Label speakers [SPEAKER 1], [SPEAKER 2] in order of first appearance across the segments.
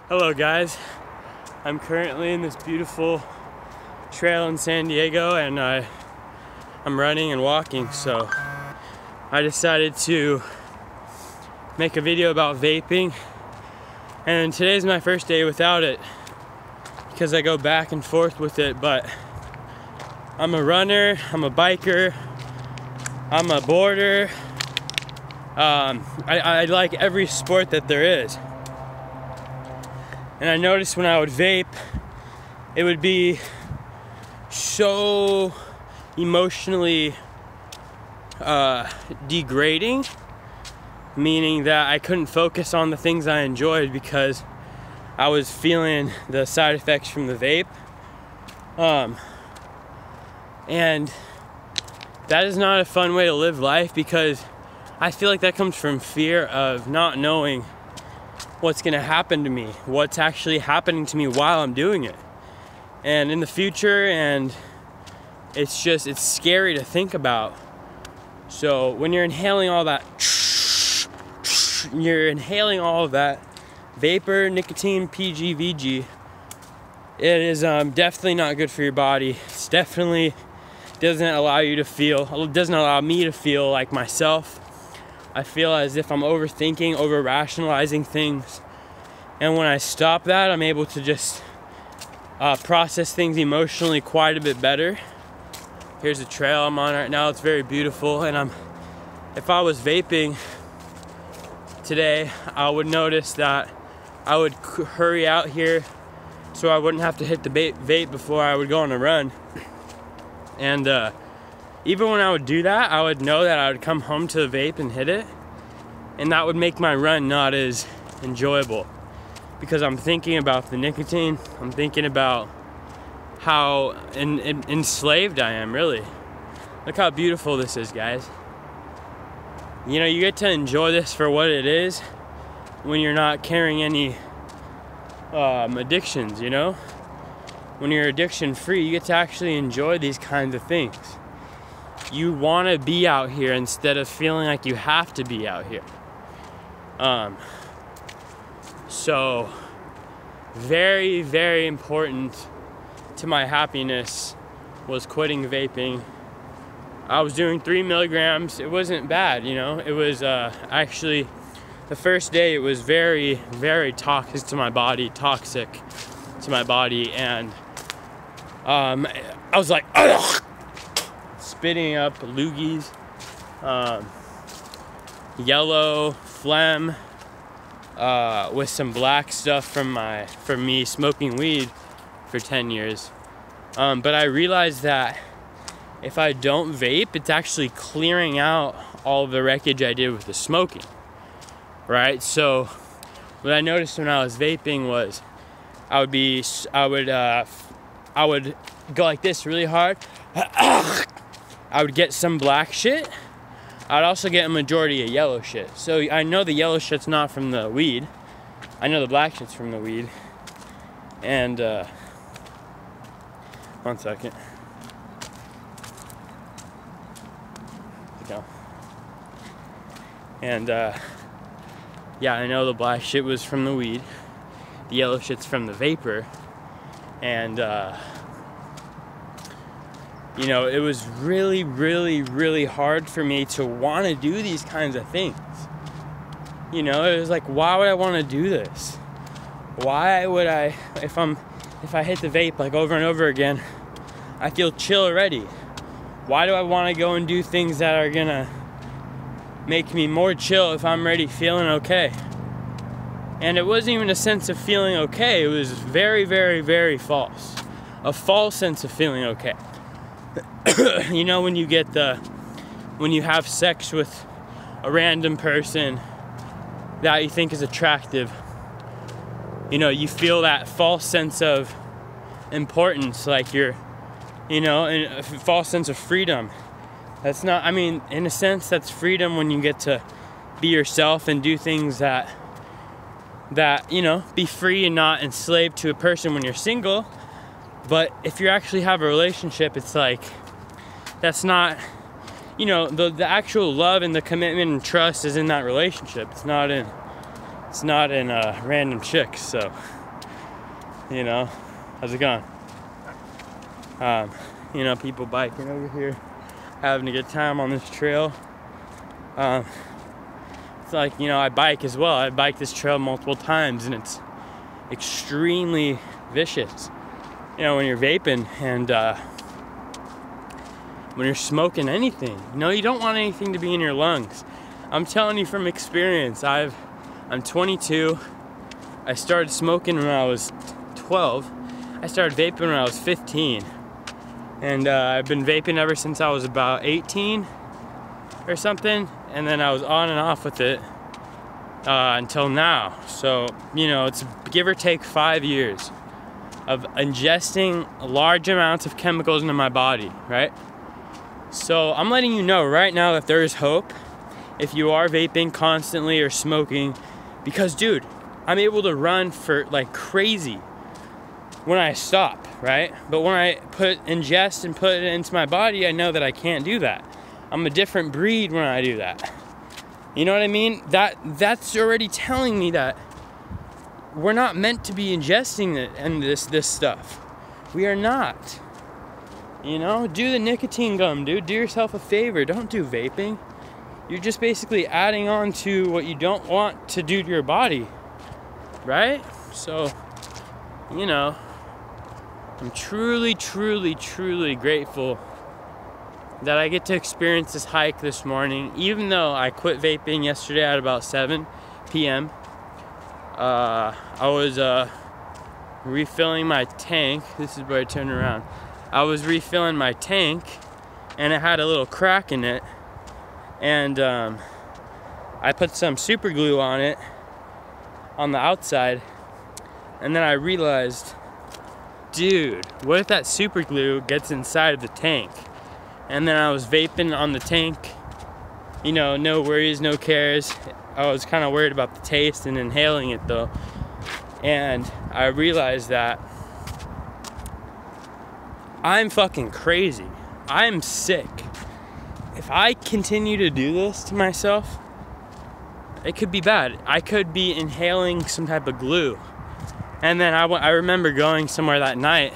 [SPEAKER 1] Hello guys, I'm currently in this beautiful trail in San Diego and I'm running and walking, so I decided to make a video about vaping, and today's my first day without it because I go back and forth with it. But I'm a runner, I'm a biker, I'm a boarder. I like every sport that there is. And I noticed when I would vape, it would be so emotionally degrading, meaning that I couldn't focus on the things I enjoyed because I was feeling the side effects from the vape. And that is not a fun way to live life, because I feel like that comes from fear of not knowing what's gonna happen to me, what's actually happening to me while I'm doing it, and in the future. And it's scary to think about. So when you're inhaling all that, you're inhaling all of that vapor, nicotine, PG, VG, it is definitely not good for your body. It's definitely doesn't allow you to feel, it doesn't allow me to feel like myself. I feel as if I'm overthinking, over-rationalizing things. And when I stop that, I'm able to just process things emotionally quite a bit better. Here's a trail I'm on right now. It's very beautiful. And if I was vaping today, I would notice that I would hurry out here so I wouldn't have to hit the vape before I would go on a run. And even when I would do that, I would know that I would come home to the vape and hit it, and that would make my run not as enjoyable, because I'm thinking about the nicotine. I'm thinking about how enslaved I am, really. Look how beautiful this is, guys. You know, you get to enjoy this for what it is when you're not carrying any addictions, you know? When you're addiction free, you get to actually enjoy these kinds of things. You want to be out here instead of feeling like you have to be out here. So very, very important to my happiness was quitting vaping. I was doing 3 milligrams. It wasn't bad, you know. It was actually, the first day it was very, very toxic to my body, and I was like, ugh! Spitting up loogies, yellow phlegm, with some black stuff from me smoking weed for 10 years. But I realized that if I don't vape, it's actually clearing out all of the wreckage I did with the smoking, right? So what I noticed when I was vaping was I would go like this really hard. I would get some black shit. I'd also get a majority of yellow shit. So I know the yellow shit's not from the weed. I know the black shit's from the weed. And, one second. Go. And, yeah, I know the black shit was from the weed. The yellow shit's from the vapor. And, you know, it was really, really, really hard for me to want to do these kinds of things. You know, it was like, why would I want to do this? Why would I, if I hit the vape like over and over again, I feel chill already. Why do I want to go and do things that are gonna make me more chill if I'm already feeling okay? And it wasn't even a sense of feeling okay. It was very, very, very false. A false sense of feeling okay. You know, when you have sex with a random person that you think is attractive, you know, you feel that false sense of importance, like you're, you know, and a false sense of freedom. That's not, I mean, in a sense, that's freedom when you get to be yourself and do things that, you know, be free and not enslaved to a person when you're single. But if you actually have a relationship, it's like, that's not, you know, the actual love and the commitment and trust is in that relationship. It's not It's not in random chicks, so, you know, how's it going? You know, people biking over here, having a good time on this trail. It's like, you know, I bike as well. I bike this trail multiple times, and it's extremely vicious. You know, when you're vaping and when you're smoking anything, you know, you don't want anything to be in your lungs. I'm telling you from experience. I'm 22. I started smoking when I was 12. I started vaping when I was 15. And I've been vaping ever since I was about 18 or something. And then I was on and off with it until now. So, you know, it's give or take 5 years of ingesting large amounts of chemicals into my body, right? So I'm letting you know right now that there is hope if you are vaping constantly or smoking, because dude, I'm able to run for like crazy when I stop, right? But when I ingest and put it into my body, I know that I can't do that. I'm a different breed when I do that. You know what I mean? That's already telling me that we're not meant to be ingesting it and this stuff. We are not. You know, do the nicotine gum, dude. Do yourself a favor. Don't do vaping. You're just basically adding on to what you don't want to do to your body, right? So, you know, I'm truly, truly, truly grateful that I get to experience this hike this morning, even though I quit vaping yesterday at about 7 p.m. I was refilling my tank. This is where I turn around. I was refilling my tank, and it had a little crack in it, and I put some super glue on it on the outside, and then I realized, dude, what if that super glue gets inside of the tank? And then I was vaping on the tank, you know, no worries, no cares. I was kind of worried about the taste and inhaling it though, and I realized that I'm fucking crazy. I'm sick. If I continue to do this to myself, it could be bad. I could be inhaling some type of glue. And then I remember going somewhere that night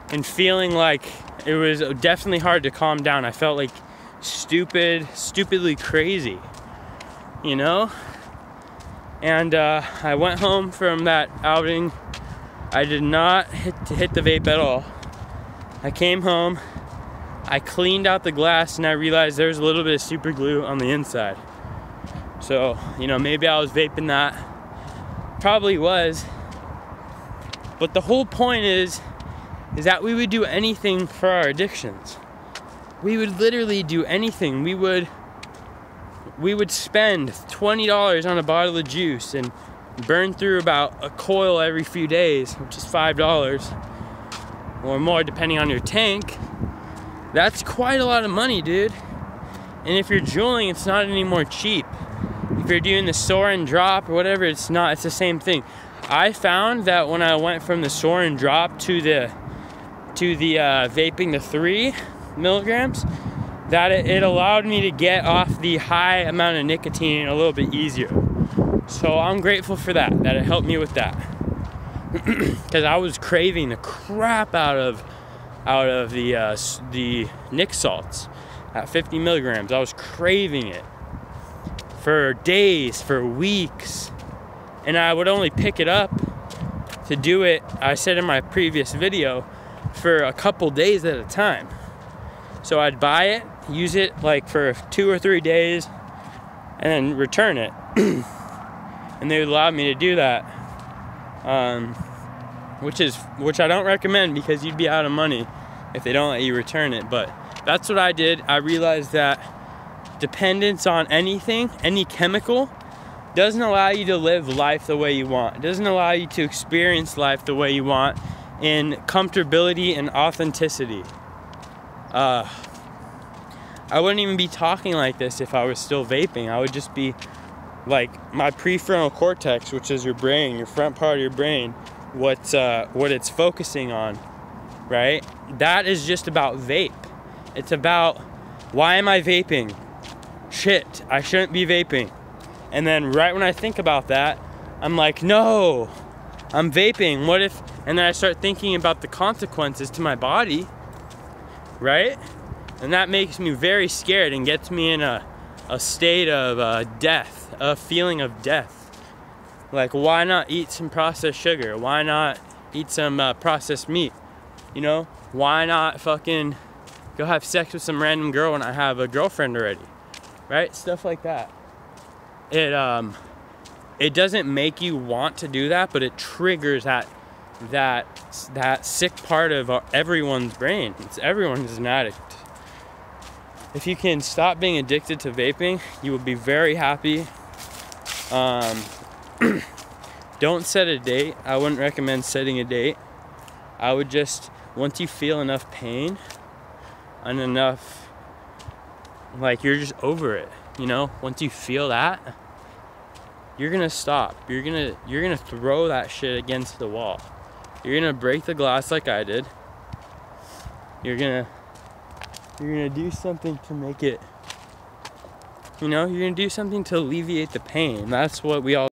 [SPEAKER 1] and feeling like it was definitely hard to calm down. I felt like stupidly crazy, you know? And I went home from that outing. I did not hit the vape at all. I came home, I cleaned out the glass, and I realized there was a little bit of super glue on the inside. So, you know, maybe I was vaping that. Probably was. But the whole point is that we would do anything for our addictions. We would literally do anything. We would spend $20 on a bottle of juice and burn through about a coil every few days, which is $5 or more depending on your tank. That's quite a lot of money, dude. And if you're juuling, it's not any more cheap. If you're doing the soar and drop or whatever, it's not. It's the same thing. I found that when I went from the soar and drop to the vaping the 3 milligrams, that it allowed me to get off the high amount of nicotine a little bit easier. So I'm grateful for that it helped me with that. Because I was craving the crap out of the Nic salts at 50 milligrams. I was craving it for days, for weeks, and I would only pick it up to do it, I said in my previous video, for a couple days at a time. So I'd buy it, use it like for 2 or 3 days, and then return it. And they would allow me to do that, which I don't recommend, because you'd be out of money if they don't let you return it. But that's what I did. I realized that dependence on anything, any chemical, doesn't allow you to live life the way you want. It doesn't allow you to experience life the way you want in comfortability and authenticity. I wouldn't even be talking like this if I was still vaping. I would just be like, my prefrontal cortex, which is your brain, your front part of your brain, what it's focusing on, right? That is just about vape. It's about, why am I vaping? Shit, I shouldn't be vaping. And then right when I think about that, I'm like, no, I'm vaping. What if, and then I start thinking about the consequences to my body, right? And that makes me very scared and gets me in a state of death, a feeling of death. Like, why not eat some processed sugar? Why not eat some processed meat? You know, why not fucking go have sex with some random girl when I have a girlfriend already, right? Stuff like that. It doesn't make you want to do that, but it triggers that sick part of everyone's brain. Everyone is an addict. If you can stop being addicted to vaping, you will be very happy. Don't set a date. I wouldn't recommend setting a date. I would just, once you feel enough pain and enough, like, you're just over it, you know? Once you feel that, you're gonna stop. You're gonna throw that shit against the wall. You're gonna break the glass like I did. You're gonna do something to make it, you know, you're gonna do something to alleviate the pain. That's what we all